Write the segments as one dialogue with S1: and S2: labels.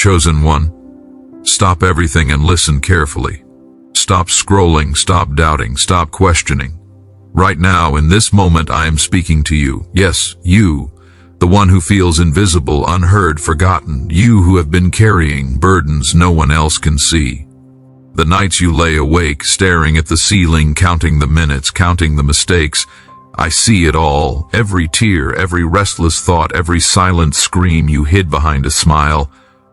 S1: Chosen one, stop everything and listen carefully. Stop scrolling, stop doubting, stop questioning. Right now, in this moment, I am speaking to you. Yes, you, the one who feels invisible, unheard, forgotten. You who have been carrying burdens no one else can see. The nights you lay awake, staring at the ceiling, counting the minutes, counting the mistakes. I see it all. Every tear, every restless thought, every silent scream you hid behind a smile.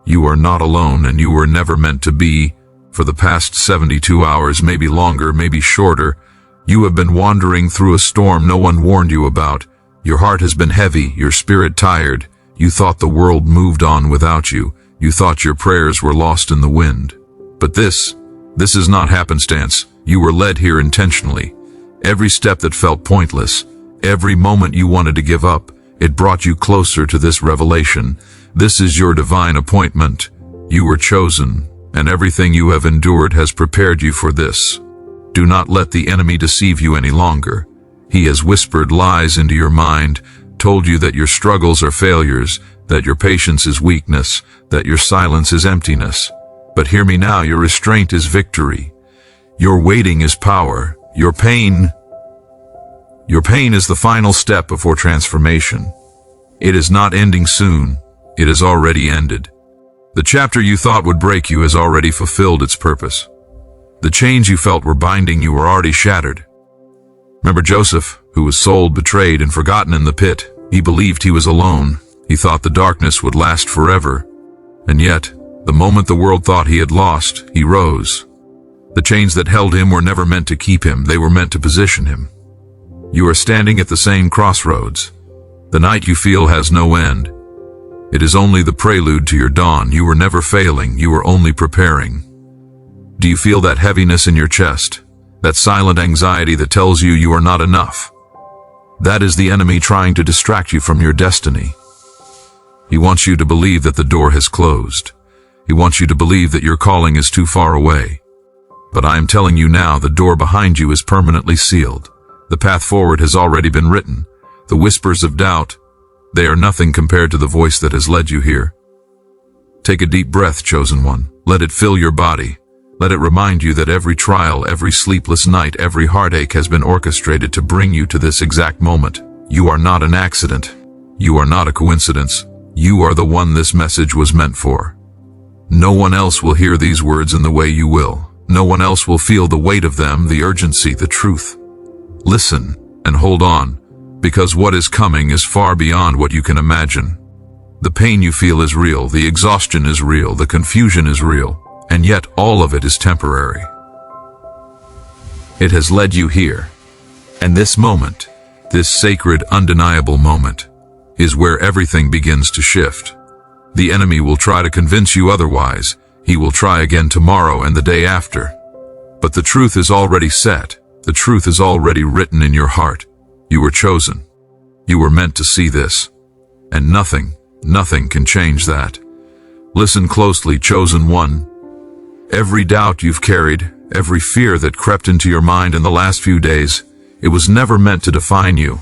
S1: You are not alone, and you were never meant to be. For the past 72 hours, maybe longer, maybe shorter, you have been wandering through a storm no one warned you about. Your heart has been heavy, your spirit tired. You thought the world moved on without you. You thought your prayers were lost in the wind. But this is not happenstance. You were led here intentionally. Every step that felt pointless, every moment you wanted to give up, it brought you closer to this revelation. This is your divine appointment. You were chosen, and everything you have endured has prepared you for this. Do not let the enemy deceive you any longer. He has whispered lies into your mind, told you that your struggles are failures, that your patience is weakness, that your silence is emptiness. But hear me now, your restraint is victory. Your waiting is power. Your pain is the final step before transformation. It is not ending soon. It has already ended. The chapter you thought would break you has already fulfilled its purpose. The chains you felt were binding you were already shattered. Remember Joseph, who was sold, betrayed, and forgotten in the pit. He believed he was alone. He thought the darkness would last forever. And yet, the moment the world thought he had lost, he rose. The chains that held him were never meant to keep him. They were meant to position him. You are standing at the same crossroads. The night you feel has no end. It is only the prelude to your dawn. You were never failing. You were only preparing. Do you feel that heaviness in your chest? That silent anxiety that tells you you are not enough? That is the enemy trying to distract you from your destiny. He wants you to believe that the door has closed. He wants you to believe that your calling is too far away. But I am telling you now, the door behind you is permanently sealed. The path forward has already been written. The whispers of doubt, they are nothing compared to the voice that has led you here. Take a deep breath, chosen one. Let it fill your body. Let it remind you that every trial, every sleepless night, every heartache has been orchestrated to bring you to this exact moment. You are not an accident. You are not a coincidence. You are the one this message was meant for. No one else will hear these words in the way you will. No one else will feel the weight of them, the urgency, the truth. Listen and hold on, because what is coming is far beyond what you can imagine. The pain you feel is real, the exhaustion is real, the confusion is real, and yet all of it is temporary. It has led you here, and this moment, this sacred, undeniable moment, is where everything begins to shift. The enemy will try to convince you otherwise. He will try again tomorrow and the day after. But the truth is already set. The truth is already written in your heart. You were chosen. You were meant to see this. And nothing can change that. Listen closely, chosen one. Every doubt you've carried, every fear that crept into your mind in the last few days, it was never meant to define you.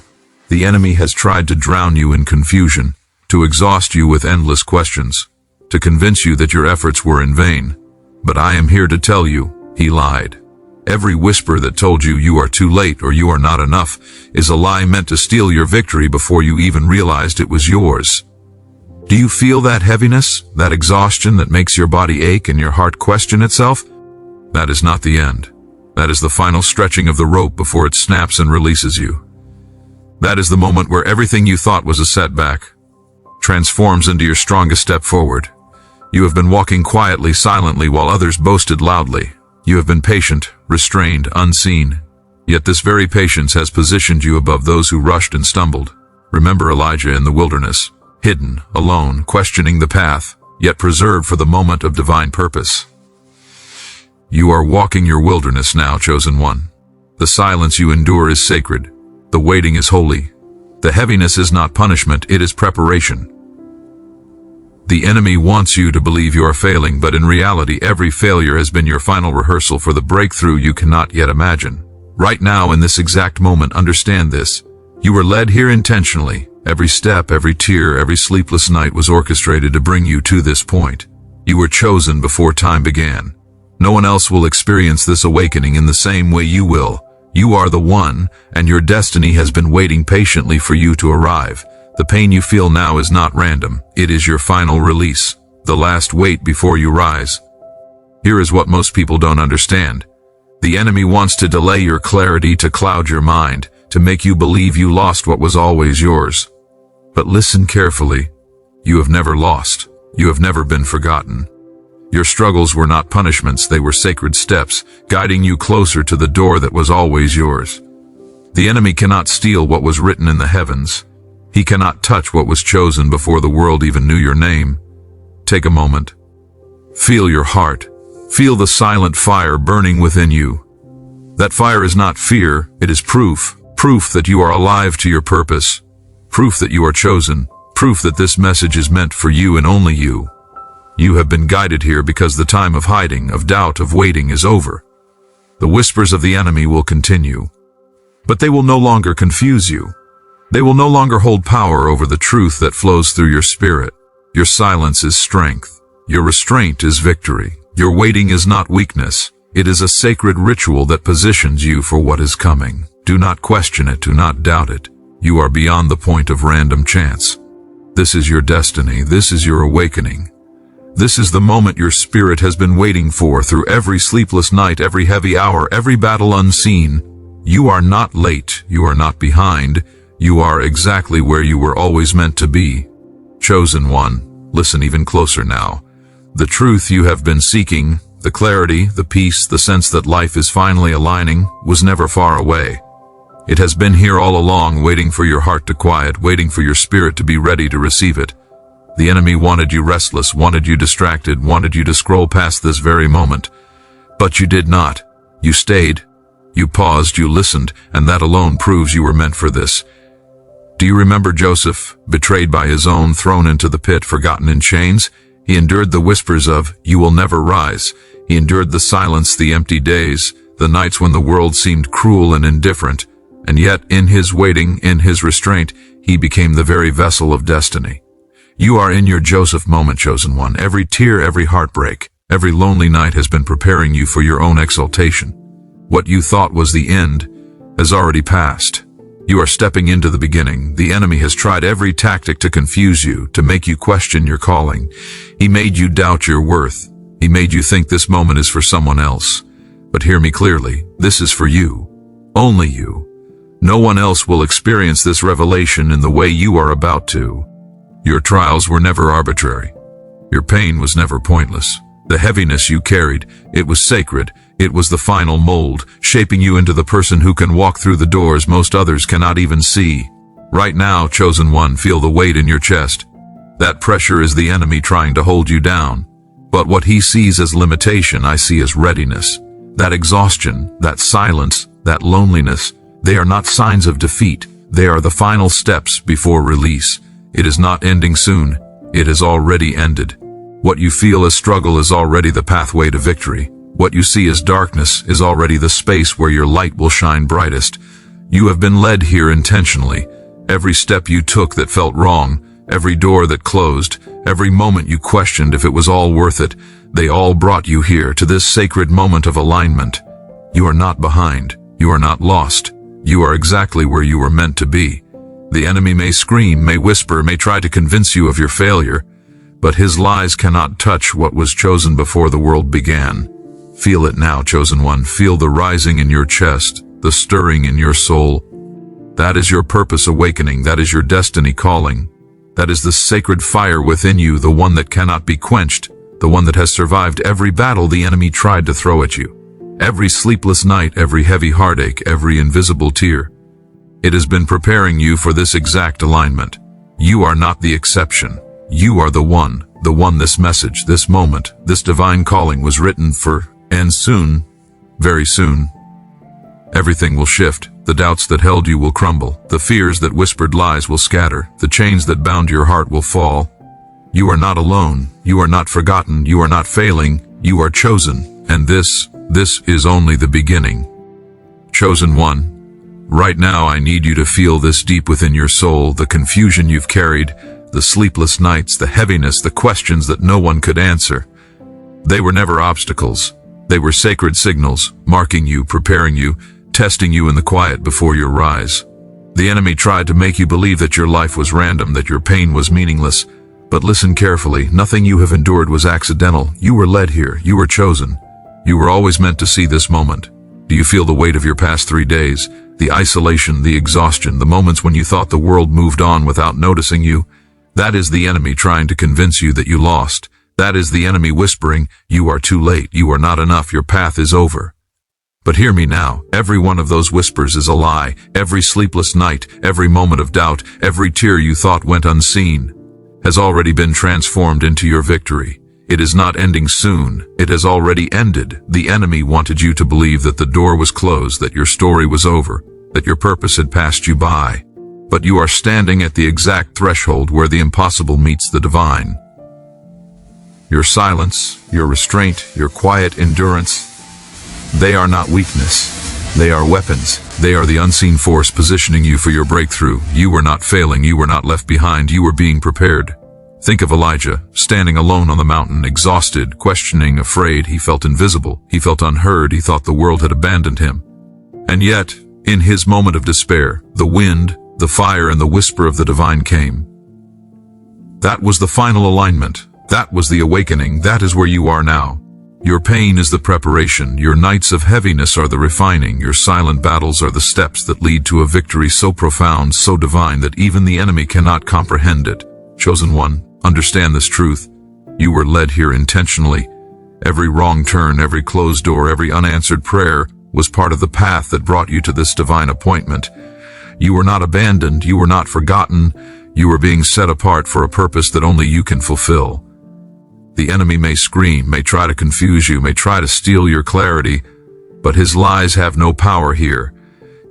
S1: The enemy has tried to drown you in confusion, to exhaust you with endless questions, to convince you that your efforts were in vain. But I am here to tell you, he lied. Every whisper that told you you are too late or you are not enough is a lie meant to steal your victory before you even realized it was yours. Do you feel that heaviness, that exhaustion that makes your body ache and your heart question itself? That is not the end. That is the final stretching of the rope before it snaps and releases you. That is the moment where everything you thought was a setback transforms into your strongest step forward. You have been walking quietly, silently, while others boasted loudly. You have been patient, restrained, unseen. Yet this very patience has positioned you above those who rushed and stumbled. Remember Elijah in the wilderness, hidden, alone, questioning the path, yet preserved for the moment of divine purpose. You are walking your wilderness now, chosen one. The silence you endure is sacred. The waiting is holy. The heaviness is not punishment, it is preparation. The enemy wants you to believe you are failing, but in reality, every failure has been your final rehearsal for the breakthrough you cannot yet imagine. Right now, in this exact moment, understand this. You were led here intentionally. Every step, every tear, every sleepless night was orchestrated to bring you to this point. You were chosen before time began. No one else will experience this awakening in the same way you will. You are the one, and your destiny has been waiting patiently for you to arrive. The pain you feel now is not random. It is your final release, the last wait before you rise. Here is what most people don't understand. The enemy wants to delay your clarity, to cloud your mind, to make you believe you lost what was always yours. But listen carefully. You have never lost. You have never been forgotten. Your struggles were not punishments, they were sacred steps, guiding you closer to the door that was always yours. The enemy cannot steal what was written in the heavens. He cannot touch what was chosen before the world even knew your name. Take a moment. Feel your heart. Feel the silent fire burning within you. That fire is not fear, it is proof. Proof that you are alive to your purpose. Proof that you are chosen. Proof that this message is meant for you and only you. You have been guided here because the time of hiding, of doubt, of waiting is over. The whispers of the enemy will continue, but they will no longer confuse you. They will no longer hold power over the truth that flows through your spirit. Your silence is strength. Your restraint is victory. Your waiting is not weakness. It is a sacred ritual that positions you for what is coming. Do not question it. Do not doubt it. You are beyond the point of random chance. This is your destiny. This is your awakening. This is the moment your spirit has been waiting for through every sleepless night, every heavy hour, every battle unseen. You are not late. You are not behind. You are exactly where you were always meant to be. Chosen one, listen even closer now. The truth you have been seeking, the clarity, the peace, the sense that life is finally aligning, was never far away. It has been here all along, waiting for your heart to quiet, waiting for your spirit to be ready to receive it. The enemy wanted you restless, wanted you distracted, wanted you to scroll past this very moment. But you did not. You stayed. You paused, you listened, and that alone proves you were meant for this. Do you remember Joseph, betrayed by his own, thrown into the pit, forgotten in chains? He endured the whispers of, "You will never rise." He endured the silence, the empty days, the nights when the world seemed cruel and indifferent. And yet, in his waiting, in his restraint, he became the very vessel of destiny. You are in your Joseph moment, chosen one. Every tear, every heartbreak, every lonely night has been preparing you for your own exaltation. What you thought was the end has already passed. You are stepping into the beginning. The enemy has tried every tactic to confuse you, to make you question your calling. He made you doubt your worth. He made you think this moment is for someone else. But hear me clearly, this is for you. Only you. No one else will experience this revelation in the way you are about to. Your trials were never arbitrary. Your pain was never pointless. The heaviness you carried, it was sacred. It was the final mold, shaping you into the person who can walk through the doors most others cannot even see. Right now, chosen one, feel the weight in your chest. That pressure is the enemy trying to hold you down. But what he sees as limitation, I see as readiness. That exhaustion, that silence, that loneliness, they are not signs of defeat. They are the final steps before release. It is not ending soon. It has already ended. What you feel as struggle is already the pathway to victory. What you see as darkness is already the space where your light will shine brightest. You have been led here intentionally. Every step you took that felt wrong, every door that closed, every moment you questioned if it was all worth it, they all brought you here to this sacred moment of alignment. You are not behind. You are not lost. You are exactly where you were meant to be. The enemy may scream, may whisper, may try to convince you of your failure, but his lies cannot touch what was chosen before the world began. Feel it now, chosen one. Feel the rising in your chest, the stirring in your soul. That is your purpose awakening. That is your destiny calling. That is the sacred fire within you, the one that cannot be quenched, the one that has survived every battle the enemy tried to throw at you. Every sleepless night, every heavy heartache, every invisible tear. It has been preparing you for this exact alignment. You are not the exception. You are the one this message, this moment, this divine calling was written for, and soon, very soon, everything will shift. The doubts that held you will crumble. The fears that whispered lies will scatter. The chains that bound your heart will fall. You are not alone. You are not forgotten. You are not failing. You are chosen. And this is only the beginning. Chosen one. Right now, I need you to feel this deep within your soul, the confusion you've carried, the sleepless nights, the heaviness, the questions that no one could answer. They were never obstacles. They were sacred signals, marking you, preparing you, testing you in the quiet before your rise. The enemy tried to make you believe that your life was random, that your pain was meaningless. But listen carefully, nothing you have endured was accidental. You were led here, you were chosen. You were always meant to see this moment. Do you feel the weight of your past 3 days? The isolation, the exhaustion, the moments when you thought the world moved on without noticing you? That is the enemy trying to convince you that you lost. That is the enemy whispering, you are too late, you are not enough, your path is over. But hear me now, every one of those whispers is a lie. Every sleepless night, every moment of doubt, every tear you thought went unseen, has already been transformed into your victory. It is not ending soon, it has already ended. The enemy wanted you to believe that the door was closed, that your story was over, that your purpose had passed you by. But you are standing at the exact threshold where the impossible meets the divine. Your silence, your restraint, your quiet endurance, they are not weakness. They are weapons. They are the unseen force positioning you for your breakthrough. You were not failing. You were not left behind. You were being prepared. Think of Elijah, standing alone on the mountain, exhausted, questioning, afraid. He felt invisible. He felt unheard. He thought the world had abandoned him. And yet, in his moment of despair, the wind, the fire, and the whisper of the divine came. That was the final alignment. That was the awakening. That is where you are now. Your pain is the preparation. Your nights of heaviness are the refining. Your silent battles are the steps that lead to a victory so profound, so divine that even the enemy cannot comprehend it. Chosen one, understand this truth. You were led here intentionally. Every wrong turn, every closed door, every unanswered prayer was part of the path that brought you to this divine appointment. You were not abandoned. You were not forgotten. You were being set apart for a purpose that only you can fulfill. The enemy may scream, may try to confuse you, may try to steal your clarity, but his lies have no power here.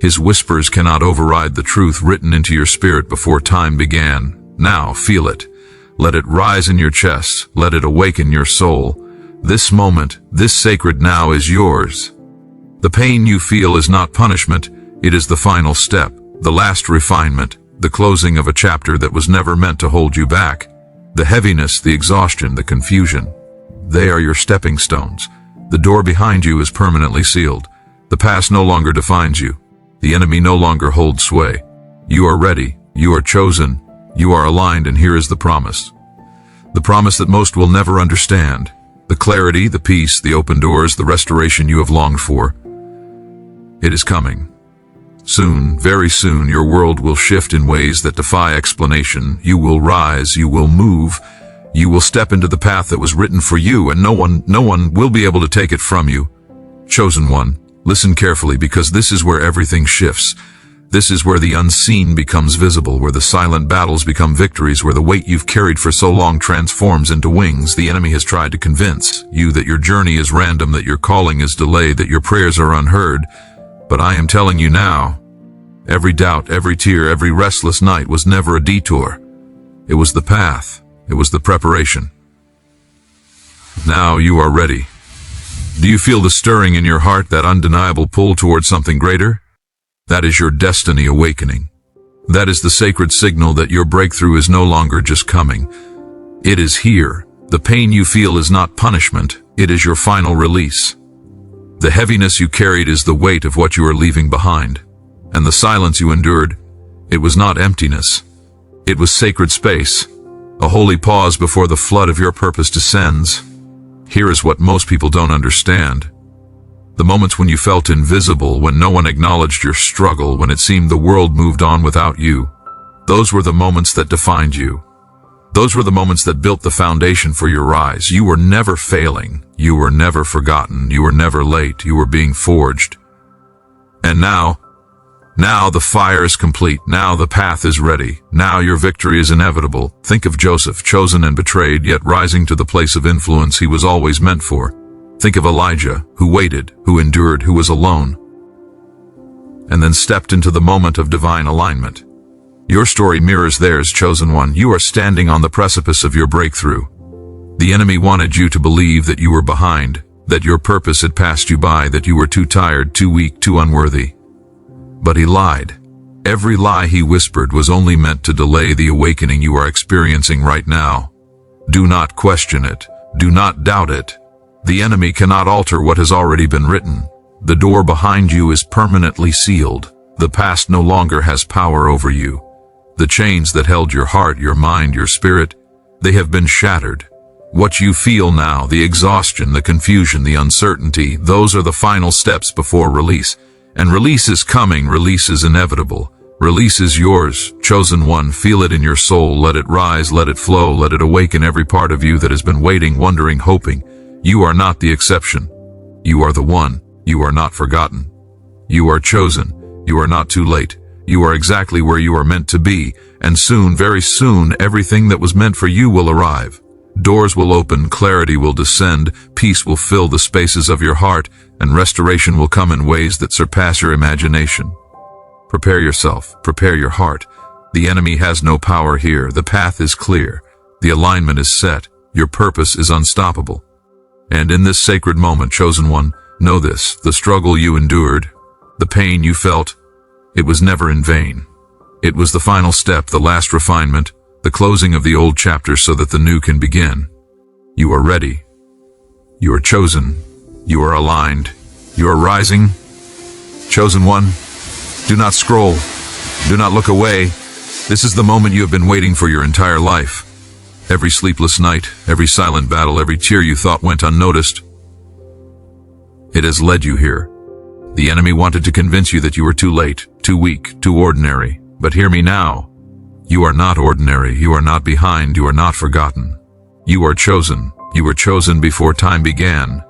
S1: His whispers cannot override the truth written into your spirit before time began. Now, feel it. Let it rise in your chest. Let it awaken your soul. This moment, this sacred now is yours. The pain you feel is not punishment. It is the final step, the last refinement, the closing of a chapter that was never meant to hold you back. The heaviness, the exhaustion, the confusion, they are your stepping stones. The door behind you is permanently sealed. The past no longer defines you. The enemy no longer holds sway. You are ready. You are chosen. You are aligned, and here is the promise. The promise that most will never understand. The clarity, the peace, the open doors, the restoration you have longed for. It is coming. Soon, very soon, your world will shift in ways that defy explanation. You will rise, you will move, you will step into the path that was written for you, and no one will be able to take it from you. Chosen one, listen carefully, because this is where everything shifts. This is where the unseen becomes visible, where the silent battles become victories, where the weight you've carried for so long transforms into wings. The enemy has tried to convince you that your journey is random, that your calling is delayed, that your prayers are unheard. But I am telling you now, every doubt, every tear, every restless night was never a detour. It was the path. It was the preparation. Now you are ready. Do you feel the stirring in your heart, that undeniable pull towards something greater? That is your destiny awakening. That is the sacred signal that your breakthrough is no longer just coming. It is here. The pain you feel is not punishment. It is your final release. The heaviness you carried is the weight of what you are leaving behind. And the silence you endured, it was not emptiness. It was sacred space, a holy pause before the flood of your purpose descends. Here is what most people don't understand. The moments when you felt invisible, when no one acknowledged your struggle, when it seemed the world moved on without you, those were the moments that defined you. Those were the moments that built the foundation for your rise. You were never failing. You were never forgotten. You were never late. You were being forged. And now the fire is complete. Now the path is ready. Now your victory is inevitable. Think of Joseph, chosen and betrayed, yet rising to the place of influence he was always meant for. Think of Elijah, who waited, who endured, who was alone, and then stepped into the moment of divine alignment. Your story mirrors theirs, chosen one. You are standing on the precipice of your breakthrough. The enemy wanted you to believe that you were behind, that your purpose had passed you by, that you were too tired, too weak, too unworthy. But he lied. Every lie he whispered was only meant to delay the awakening you are experiencing right now. Do not question it. Do not doubt it. The enemy cannot alter what has already been written. The door behind you is permanently sealed. The past no longer has power over you. The chains that held your heart, your mind, your spirit, they have been shattered. What you feel now, the exhaustion, the confusion, the uncertainty, those are the final steps before release. And release is coming, release is inevitable. Release is yours, chosen one. Feel it in your soul, let it rise, let it flow, let it awaken every part of you that has been waiting, wondering, hoping. You are not the exception. You are the one. You are not forgotten. You are chosen. You are not too late. You are exactly where you are meant to be, and soon, very soon, everything that was meant for you will arrive. Doors will open, clarity will descend, peace will fill the spaces of your heart, and restoration will come in ways that surpass your imagination. Prepare yourself, prepare your heart. The enemy has no power here. The path is clear. The alignment is set. Your purpose is unstoppable. And in this sacred moment, chosen one, know this: the struggle you endured, the pain you felt, it was never in vain. It was the final step, the last refinement, the closing of the old chapter so that the new can begin. You are ready. You are chosen. You are aligned. You are rising. Chosen one, do not scroll. Do not look away. This is the moment you have been waiting for your entire life. Every sleepless night, every silent battle, every tear you thought went unnoticed, it has led you here. The enemy wanted to convince you that you were too late, too weak, too ordinary. But hear me now. You are not ordinary. You are not behind. You are not forgotten. You are chosen. You were chosen before time began.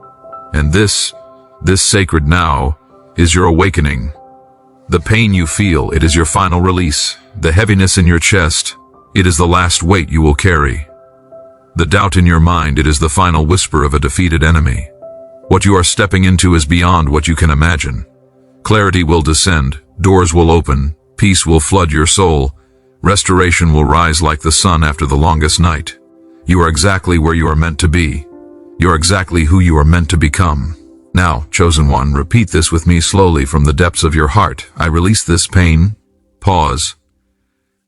S1: And this sacred now is your awakening. The pain you feel, it is your final release. The heaviness in your chest, it is the last weight you will carry. The doubt in your mind, it is the final whisper of a defeated enemy. What you are stepping into is beyond what you can imagine. Clarity will descend, doors will open, peace will flood your soul, restoration will rise like the sun after the longest night. You are exactly where you are meant to be. You are exactly who you are meant to become. Now, chosen one, repeat this with me slowly from the depths of your heart. I release this pain. Pause.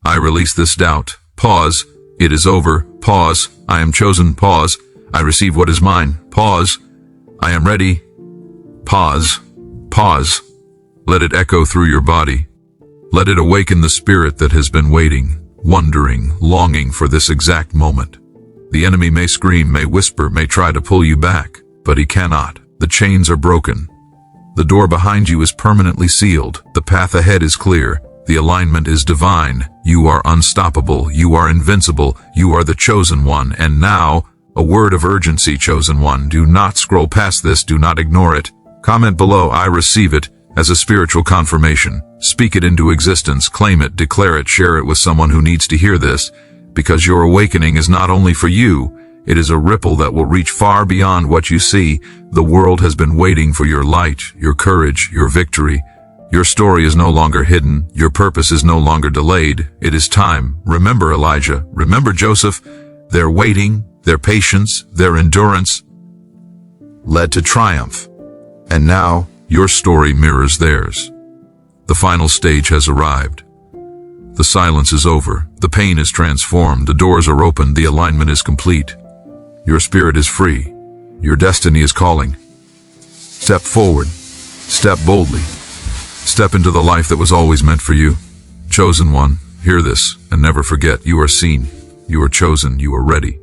S1: I release this doubt. Pause. It is over. Pause. I am chosen. Pause. I receive what is mine. Pause. I am ready. Pause. Pause. Let it echo through your body. Let it awaken the spirit that has been waiting, wondering, longing for this exact moment. The enemy may scream, may whisper, may try to pull you back, but he cannot. The chains are broken. The door behind you is permanently sealed. The path ahead is clear. The alignment is divine. You are unstoppable. You are invincible. You are the chosen one. And now, a word of urgency, chosen one. Do not scroll past this. Do not ignore it. Comment below, I receive it, as a spiritual confirmation. Speak it into existence. Claim it, declare it, share it with someone who needs to hear this, because your awakening is not only for you, it is a ripple that will reach far beyond what you see. The world has been waiting for your light, your courage, your victory. Your story is no longer hidden. Your purpose is no longer delayed. It is time. Remember Elijah. Remember Joseph. Their waiting, their patience, their endurance led to triumph. And now, your story mirrors theirs. The final stage has arrived. The silence is over. The pain is transformed. The doors are open. The alignment is complete. Your spirit is free. Your destiny is calling. Step forward. Step boldly. Step into the life that was always meant for you. Chosen one, hear this and never forget, you are seen. You are chosen. You are ready.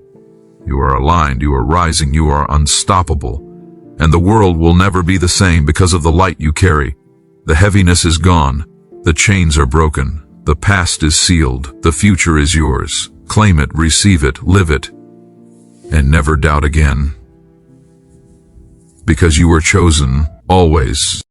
S1: You are aligned. You are rising. You are unstoppable. And the world will never be the same because of the light you carry. The heaviness is gone. The chains are broken. The past is sealed. The future is yours. Claim it, receive it, live it, and never doubt again. Because you were chosen, always.